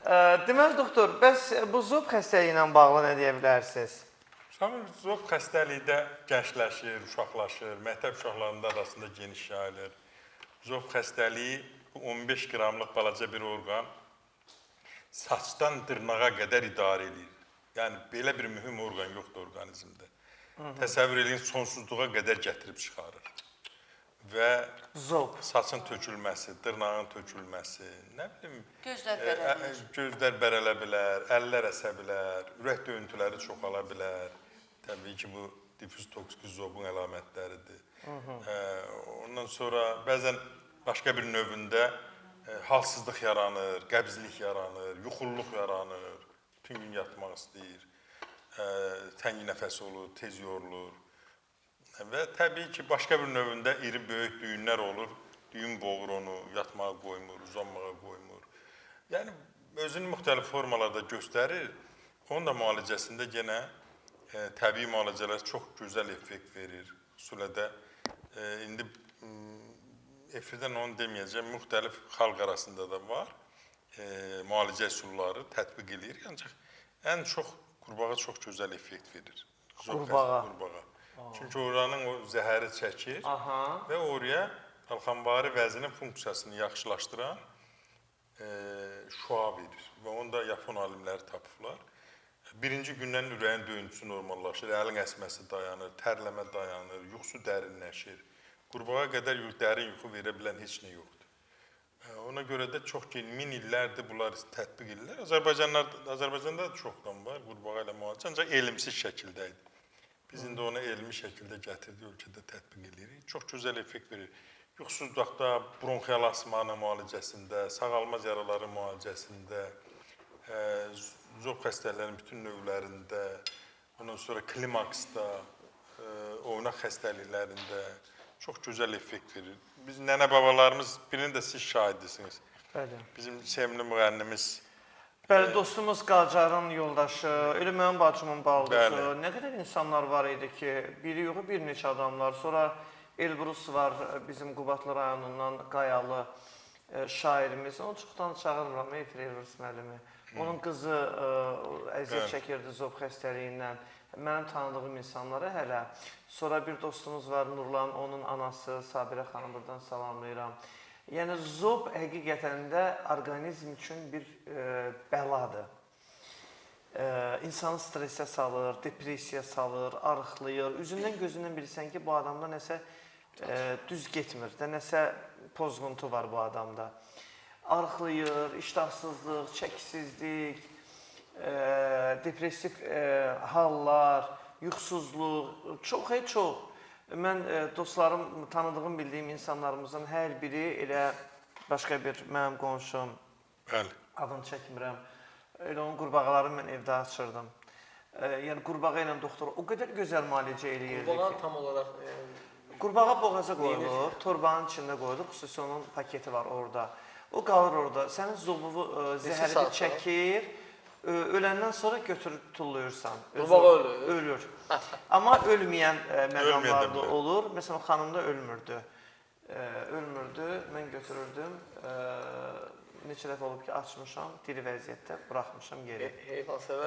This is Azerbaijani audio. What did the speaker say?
Deməli, doktor, bəs bu zob xəstəliyi ilə bağlı nə deyə bilərsiniz? Zob xəstəlikdə gəncləşir, uşaqlaşır, məktəb uşaqlarında arasında geniş yayılır. Zob xəstəliyi 15 qramlıq balaca bir orqan saçdan dırnağa qədər idarə edir. Yəni, belə bir mühüm orqan yoxdur orqanizmdə. Təsəvvür edin, sonsuzluğa qədər gətirib çıxarır. Və saçın tökülməsi, dırnağın tökülməsi, nə bilim, gözlər bərələ bilər, əllər əsə bilər, ürək döyüntüləri çoxala bilər. Təbii ki, bu difüz toksik zobun əlamətləridir. Ondan sonra bəzən başqa bir növündə halsızlıq yaranır, qəbzlik yaranır, yuxulluq yaranır, bütün gün yatmaq istəyir, təngi nəfəs olur, tez yorulur. Və təbii ki, başqa bir növündə iri böyük düyünlər olur, düyün boğur onu, yatmağa qoymur, uzanmağa qoymur. Yəni, özünü müxtəlif formalarda göstərir, onun da müalicəsində yenə təbii müalicələr çox gözəl effekt verir. Xüsusilə də, indi efirdən onu deməyəcəm, müxtəlif xalq arasında da var, müalicə üsulları tətbiq edir, ancaq ən çox qurbağa çox gözəl effekt verir. Qurbağa? Qurbağa. Çünki oranın o zəhəri çəkir və oraya qalxanvari vəzinin funksiyasını yaxşılaşdıran şua verir və onu da Yapon alimləri tapıblar. Birinci gündən ürəyin döyüntüsü normallaşır, əlin əsməsi dayanır, tərləmə dayanır, yuxusu dərinləşir. Qurbağa qədər dərin yuxu verə bilən heç nə yoxdur. Ona görə də çox min illərdir bunlar tətbiq edirlər. Azərbaycanda da çoxdan var qurbağa ilə müalicə, ancaq elmsiz şəkildə idi. Biz indi onu elmi şəkildə gətirdik, ölkədə tətbiq edirik. Çox gözəl effekt verir. Yuxusuzluqda, bronxial asmanın müalicəsində, sağalmaz yaraların müalicəsində, zob xəstəliklərinin bütün növlərində, ondan sonra klimaksda, oynaq xəstəliklərində çox gözəl effekt verir. Biz nənə-babalarımız, birinin də siz şahiddisiniz. Bizim sevimli müğənnimiz. Bəli, dostumuz Qacarın yoldaşı, elə mənim bacımın baldısı. Nə qədər insanlar var idi ki, biri yox, bir neçə adamlar. Sonra Elbrus var, bizim Qubatlı rayonundan Qayalı şairimiz. Onu çoxdan çağırmıram, Elbrus müəllimi. Onun qızı əziyyət çəkirdi zob xəstəliyindən. Mənim tanıdığım insanlara hələ. Sonra bir dostumuz var, Nurlan, onun anası, Sabirə xanım, buradan salamlayıram. Yəni, zob həqiqətən də orqanizm üçün bir bəladır. İnsanı stresə salır, depressiya salır, arıqlayır. Üzündən, gözündən bilirsən ki, bu adamda nəsə düz getmir, nəsə pozğuntu var bu adamda. Arıqlayır, iştahsızlıq, çəkisizlik, depressiv hallar, yuxusuzluq, çox. Mən dostlarım, tanıdığım, bildiyim insanlarımızın hər biri elə başqa bir mənim qonşum, adını çəkmirəm, elə onun qurbağalarını mən evdə açırdım. Yəni, qurbağa ilə doktor o qədər gözəl müalicə eləyirdi ki. Qurbağa tam olaraq... Qurbağa boğaza qoyulur, torbanın içində qoyulur, xüsusi onun paketi var orada. O qalır orada, sənin zobu zəhəri çəkir, öləndən sonra götürüb tulluyursan. Qurbağa ölür. Amma ölməyən məqamlar da olur. Məsələn, xanımda ölmürdü. Mən götürürdüm. Neçə dəfə olub ki, açmışam, diri vəziyyətdə buraxmışam geri. Heyvansevər.